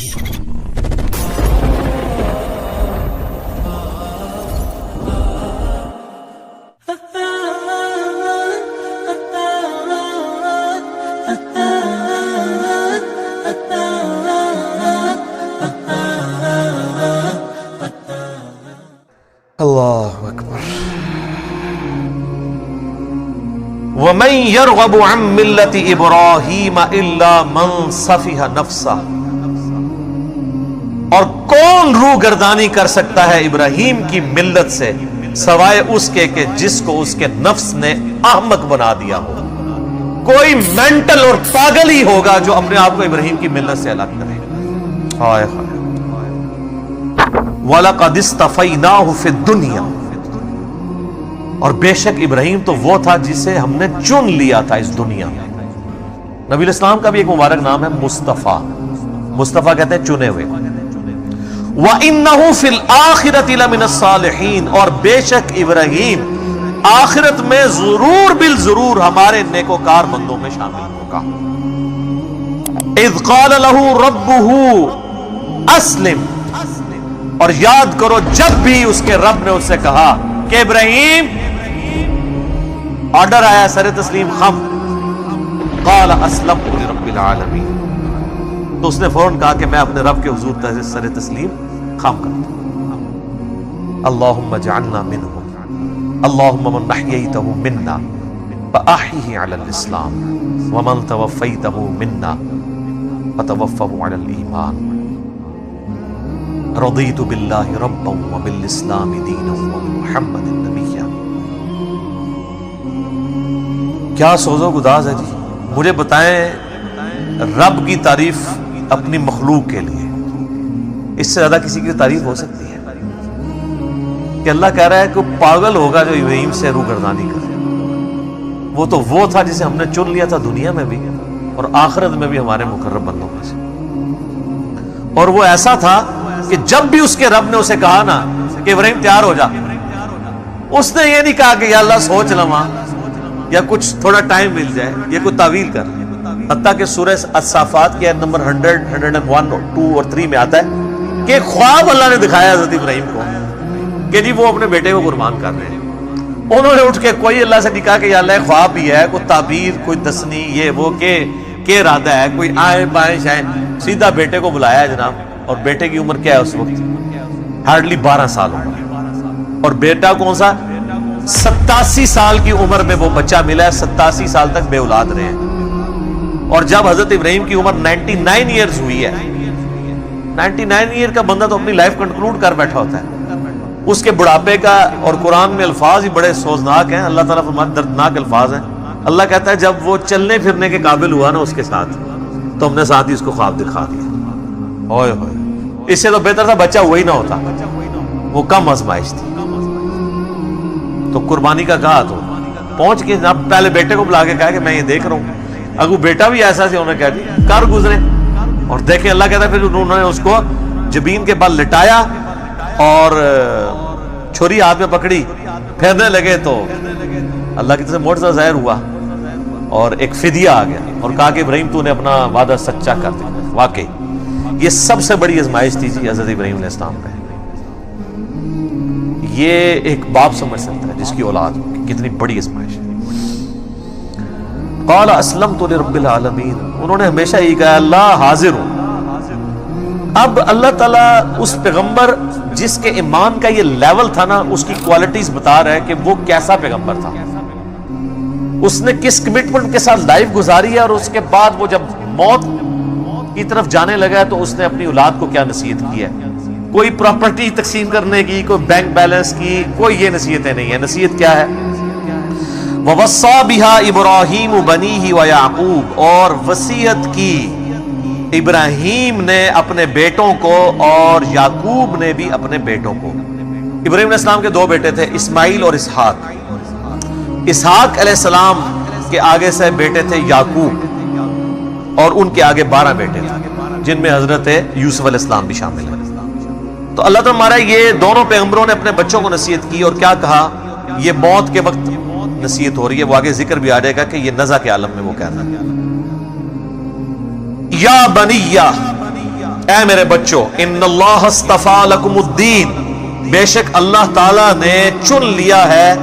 اللہ اکبر. وَمَن يَرْغَبُ عَن مِّلَّةِ إِبْرَاهِيمَ إِلَّا مَن سَفِهَ نَفْسَهُ. اور کون روح گردانی کر سکتا ہے ابراہیم کی ملت سے سوائے اس کے کہ جس کو اس کے نفس نے احمق بنا دیا ہو. کوئی مینٹل اور پاگل ہی ہوگا جو اپنے آپ کو ابراہیم کی ملت سے الگ کرے. ہائے ہائے. وَلَقَدِ اصْطَفَيْنَاهُ فِي الدُّنْيَا. اور بے شک ابراہیم تو وہ تھا جسے ہم نے چن لیا تھا اس دنیا میں. نبی الاسلام کا بھی ایک مبارک نام ہے مصطفیٰ. مصطفیٰ کہتے ہیں چنے ہوئے. وَإِنَّهُ فِي الْآخِرَةِ لَمِنَ الصَّالِحِينَ. اور بے شک ابراہیم آخرت میں ضرور بالضرور ہمارے نیکوکار بندوں میں شامل ہوگا. اذ قال له ربه اسلم. اور یاد کرو جب بھی اس کے رب نے اس سے کہا کہ ابراہیم آرڈر آیا سر تسلیم خم. قال اسلمت لرب العالمین. تو اس نے فوراً کہا کہ میں اپنے رب کے حضور سر تسلیم خم کرتا ہوں. اللہم اجعلنا منہم. اللہم من احییتہ منا فاحیہ علی الاسلام ومن توفیتہ منا فتوفہ علی الایمان. رضیت باللہ ربا وبالاسلام دینا وبمحمد نبیا. کیا سوز و گداز ہے جی. مجھے بتائیں رب کی تعریف اپنی مخلوق کے لیے اس سے زیادہ کسی کی تعریف ہو سکتی ہے؟ کہ اللہ کہہ رہا ہے کہ پاگل ہوگا جو ابراہیم سے روح گردانی کرے. وہ تو وہ تھا جسے ہم نے چن لیا تھا دنیا میں بھی اور آخرت میں بھی ہمارے مقرب بندوں میں سے. اور وہ ایسا تھا کہ جب بھی اس کے رب نے اسے کہا نا کہ ابراہیم تیار ہو جا, اس نے یہ نہیں کہا کہ یا اللہ سوچ لواں یا کچھ تھوڑا ٹائم مل جائے یا کوئی تعویل کر. حتیٰ کہ سورہ الصافات کے نمبر 100, 101, 2 اور 3 میں آتا ہے کہ خواب اللہ نے دکھایا حضرت ابراہیم کو کہ جی وہ اپنے بیٹے کو قربان کر رہے ہیں. انہوں نے اٹھ کے کوئی اللہ سے نہیں کہا کہ یا اللہ خواب بھی ہے, کوئی تعبیر, کوئی تسنی, یہ وہ کہ ارادہ ہے, کوئی آئیں بائیں شائیں. سیدھا بیٹے کو بلایا ہے جناب. اور بیٹے کی عمر کیا ہے اس وقت؟ ہارڈلی 12 سال عمر. اور بیٹا کون سا؟ 87 سال کی عمر میں وہ بچہ ملا ہے. 87 سال تک بے اولاد رہے ہیں. اور جب حضرت ابراہیم کی عمر 99 ایئرز ہوئی ہے, 99 ایئر کا بندہ تو اپنی لائف کنکلوڈ کر بیٹھا ہوتا ہے. اس کے بڑھاپے کا, اور قرآن میں الفاظ ہی بڑے سوزناک ہیں. اللہ تعالیٰ فرماتے دردناک الفاظ ہیں. اللہ کہتا ہے جب وہ چلنے پھرنے کے قابل ہوا نا اس کے ساتھ, تو ہم نے ساتھ ہی اس کو خواب دکھا دیا. ہوئے ہوئے, اس سے تو بہتر تھا بچہ وہی نہ ہوتا, وہ کم آزمائش تھی. تو قربانی کا کہا تو پہنچ کے جناب پہلے بیٹے کو بلا کے کہا کہ میں یہ دیکھ رہا ہوں. اگر بیٹا بھی ایسا سے انہوں نے کہہ دی کر گزرے. اور دیکھیں اللہ کہتا ہے پھر انہوں نے اس کو جبین کے بل لٹایا اور چھری ہاتھ میں پکڑی, پھیرنے لگے تو اللہ کی طرف سے معجزہ ظاہر ہوا اور ایک فدیہ آ گیا اور کہا کہ ابراہیم تو نے اپنا وعدہ سچا کر دیا. واقعی یہ سب سے بڑی آزمائش تھی جی حضرت ابراہیم علیہ السلام پہ. یہ ایک باپ سمجھ سکتا ہے جس کی اولاد کتنی بڑی آزمائش ہے. قال اسلمت لرب العالمین. انہوں نے ہمیشہ یہ کہا اللہ حاضر ہوں. اب اللہ تعالیٰ اس پیغمبر جس کے ایمان کا یہ لیول تھا نا, اس کی کوالٹیز بتا رہا ہے کہ وہ کیسا پیغمبر تھا, اس نے کس کمٹمنٹ کے ساتھ لائف گزاری ہے. اور اس کے بعد وہ جب موت کی طرف جانے لگا تو اس نے اپنی اولاد کو کیا نصیحت کی ہے. کوئی پراپرٹی تقسیم کرنے کی, کوئی بینک بیلنس کی, کوئی یہ نصیحتیں نہیں ہے. نصیحت کیا ہے؟ وَوَصَّى بِهَا إِبْرَاهِيمُ بَنِيهِ وَيَعْقُوبُ. اور وصیت کی ابراہیم نے اپنے بیٹوں کو اور یعقوب نے بھی اپنے بیٹوں کو. ابراہیم علیہ السلام کے 2 بیٹے تھے, اسماعیل اور اسحاق. اسحاق علیہ السلام کے آگے سے بیٹے تھے یعقوب, اور ان کے آگے 12 بیٹے تھے جن میں حضرت یوسف علیہ السلام بھی شامل ہیں. تو اللہ تعالیٰ ہمارا یہ دونوں پیغمبروں نے اپنے بچوں کو نصیحت کی. اور کیا کہا؟ یہ موت کے وقت نصیحت ہو رہی ہے, وہ آگے ذکر بھی آ جائے گا کہ یہ نزع کے عالم میں وہ کہتا ہے یا بنیہ اے میرے بچوں، ان اللہ اصطفی لکم الدین، بے شک اللہ تعالیٰ نے چن لیا ہے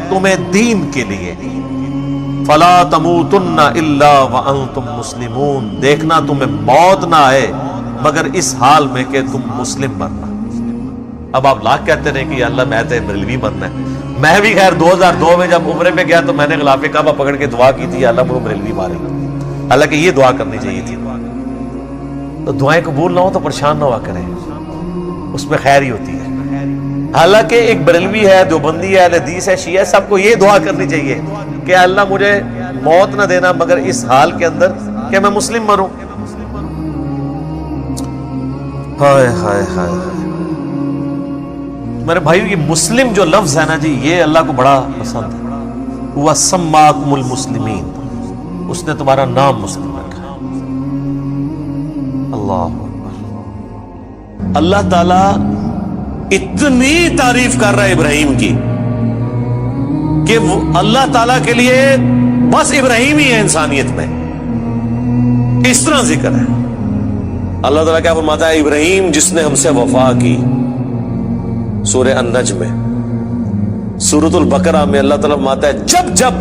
تمہیں دین کے لیے، فلا تموتن الا وانتم مسلمون، دیکھنا تمہیں موت نہ آئے مگر اس حال میں کہ تم مسلم مرنا۔ اب آپ لاکھ کہتے رہے کہ یا اللہ میں تو بریلوی مرنا ہے۔ میں بھی خیر 2002 میں جب عمرے پہ گیا تو میں نے غلاف کعبہ پکڑ کے دعا کی تھی، یا اللہ مجھے بریلوی مارے گا، حالانکہ یہ دعا کرنی چاہیے تھی۔ تو دعائیں قبول نہ ہو تو پریشان نہ ہوا کریں، اس میں خیر ہی ہوتی ہے۔ حالانکہ ایک بریلوی ہے، دیوبندی ہے، اہل حدیث ہے، شیعہ ہے، سب کو یہ دعا کرنی چاہیے کہ اللہ مجھے موت نہ دینا مگر اس حال کے اندر کہ میں مسلم مروں۔ ہائے ہائے ہائے میرے بھائیو، یہ مسلم جو لفظ ہے نا جی، یہ اللہ کو بڑا پسند ہے۔ وَسَمَّاكُمُ الْمُسْلِمِينَ، اس نے تمہارا نام مسلم رکھا ہے۔ اللہ اکبر۔ اللہ تعالیٰ اتنی تعریف کر رہا ہے ابراہیم کی کہ وہ اللہ تعالیٰ کے لیے بس ابراہیم ہی ہے انسانیت میں، اس طرح ذکر ہے۔ اللہ تعالیٰ کیا فرماتا ہے؟ ابراہیم جس نے ہم سے وفا کی، سورہ النجم میں۔ سورۃ البقرہ میں اللہ تعالیٰ فرماتا ہے جب جب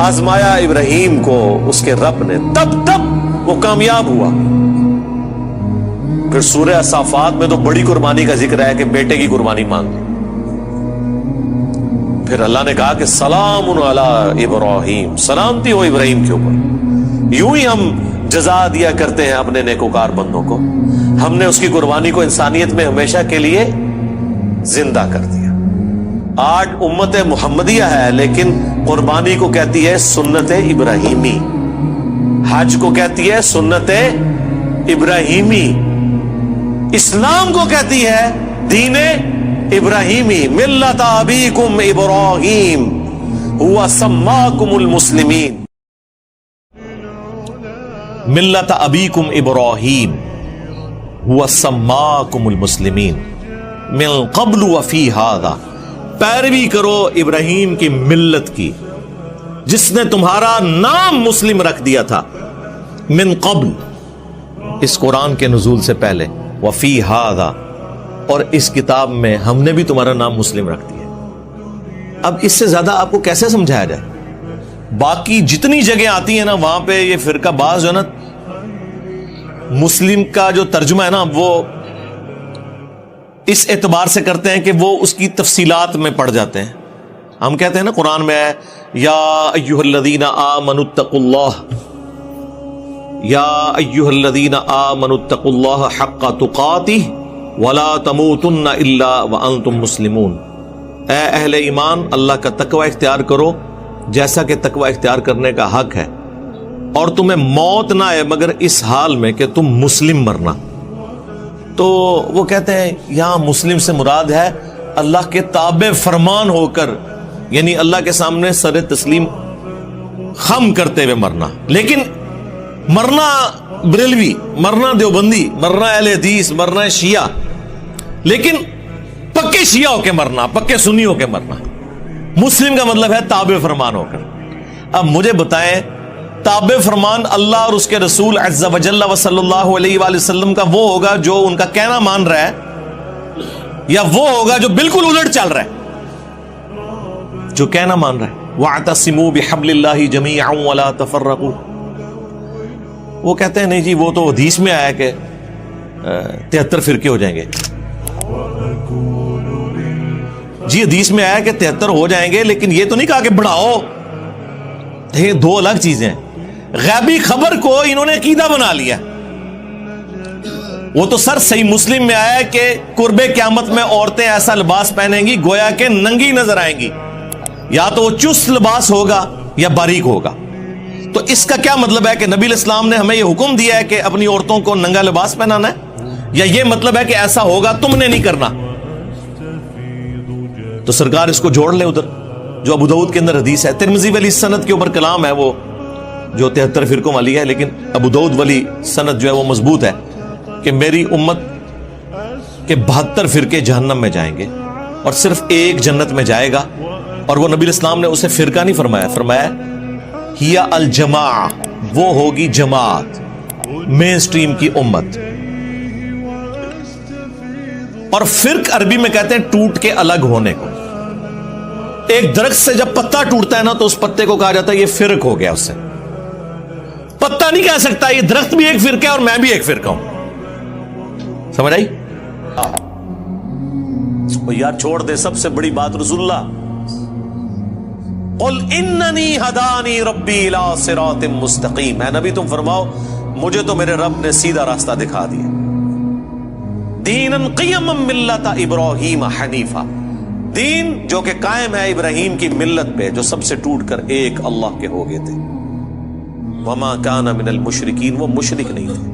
آزمایا ابراہیم کو اس کے رب نے، تب تب وہ کامیاب ہوا۔ پھر سورہ الصافات میں تو بڑی قربانی کا ذکر ہے کہ بیٹے کی قربانی مانگی۔ پھر اللہ نے کہا کہ سلام علی ابراہیم، سلامتی ہو ابراہیم کے اوپر۔ یوں ہی ہم جزا دیا کرتے ہیں اپنے نیکوکار بندوں کو۔ ہم نے اس کی قربانی کو انسانیت میں ہمیشہ کے لیے زندہ کر دیا۔ آج امت محمدیہ ہے لیکن قربانی کو کہتی ہے سنت ابراہیمی، حج کو کہتی ہے سنت ابراہیمی، اسلام کو کہتی ہے دین ابراہیمی۔ ملت ابیکم ابراہیم هو سماکم المسلمین، ملت ابیکم ابراہیم هو سماکم المسلمین من قبل وفی ھذا، پیروی کرو ابراہیم کی ملت کی جس نے تمہارا نام مسلم رکھ دیا تھا، من قبل، اس قرآن کے نزول سے پہلے، وفی ھذا، اور اس کتاب میں ہم نے بھی تمہارا نام مسلم رکھ دیا۔ اب اس سے زیادہ آپ کو کیسے سمجھایا جائے؟ باقی جتنی جگہ آتی ہیں نا وہاں پہ یہ فرقہ باز جو ہے نا، مسلم کا جو ترجمہ ہے نا وہ اس اعتبار سے کرتے ہیں کہ وہ اس کی تفصیلات میں پڑ جاتے ہیں۔ ہم کہتے ہیں نا قرآن میں ہے یا ایھا الذین آمنوا اتقوا اللہ، یا ایھا الذین آمنوا اتقوا اللہ حق تقاتہ ولا تموتن الا وانتم مسلمون، اے اہل ایمان اللہ کا تقوی اختیار کرو جیسا کہ تقوی اختیار کرنے کا حق ہے، اور تمہیں موت نہ آئے مگر اس حال میں کہ تم مسلم مرنا۔ تو وہ کہتے ہیں یہاں مسلم سے مراد ہے اللہ کے تابع فرمان ہو کر، یعنی اللہ کے سامنے سر تسلیم خم کرتے ہوئے مرنا۔ لیکن مرنا بریلوی، مرنا دیوبندی، مرنا اہل حدیث، مرنا شیعہ، لیکن پکے شیعہ ہو کے مرنا، پکے سنی ہو کے مرنا۔ مسلم کا مطلب ہے تابع فرمان ہو کر۔ اب مجھے بتائیں تابع فرمان اللہ اور اس کے رسول عز و جل و صلی اللہ علیہ وآلہ وسلم کا وہ ہوگا جو ان کا کہنا مان رہا ہے، یا وہ ہوگا جو بالکل الٹ چل رہا ہے، جو کہنا مان رہا ہے وَاعْتَصِمُوا بِحَبْلِ اللَّهِ جَمِيعًا وَلَا تَفَرَّقُوا۔ وہ کہتے ہیں نہیں جی وہ تو حدیث میں آیا کہ 73 فرقے ہو جائیں گے۔ جی حدیث میں آیا کہ 73 ہو جائیں گے، لیکن یہ تو نہیں کہا کہ بڑھاؤ۔ یہ دو الگ چیزیں ہیں۔ غیبی خبر کو انہوں نے عقیدہ بنا لیا۔ وہ تو سر صحیح مسلم میں آیا ہے کہ قرب قیامت میں عورتیں ایسا لباس پہنیں گی گویا کہ ننگی نظر آئیں گی، یا تو وہ چست لباس ہوگا یا باریک ہوگا۔ تو اس کا کیا مطلب ہے کہ نبی علیہ السلام نے ہمیں یہ حکم دیا ہے کہ اپنی عورتوں کو ننگا لباس پہنانا ہے، یا یہ مطلب ہے کہ ایسا ہوگا تم نے نہیں کرنا؟ تو سرکار اس کو جوڑ لے ادھر، جو ابو داؤد کے اندر حدیث ہے۔ ترمذی والی سند کے اوپر کلام ہے وہ جو 73 فرقوں والی ہے، لیکن ابو داؤد والی سند جو ہے وہ مضبوط ہے کہ میری امت کے 72 فرقے جہنم میں جائیں گے اور صرف ایک جنت میں جائے گا، اور وہ نبی الاسلام نے اسے فرقہ نہیں فرمایا، فرمایا ہی الجماع، وہ ہوگی جماعت، مین سٹریم کی امت۔ اور فرق عربی میں کہتے ہیں ٹوٹ کے الگ ہونے کو. ایک درخت سے جب پتا ٹوٹتا ہے نا تو اس پتے کو کہا جاتا ہے یہ فرق ہو گیا. اس سے پتا نہیں کہہ سکتا یہ درخت بھی ایک فرقہ ہے اور میں بھی ایک فرقہ ہوں. سمجھ آئی؟ یار چھوڑ دے سب سے بڑی بات رسول اللہ قل اننی ہدانی ربی الی صراط مستقیم. اے نبی تم فرماؤ مجھے تو میرے رب نے سیدھا راستہ دکھا دیا. دینا قیما ملت ابراہیم حنیفا, دین جو کہ قائم ہے ابراہیم کی ملت پہ جو سب سے ٹوٹ کر ایک اللہ کے ہو گئے تھے. وما کان من المشرکین, وہ مشرک نہیں تھے.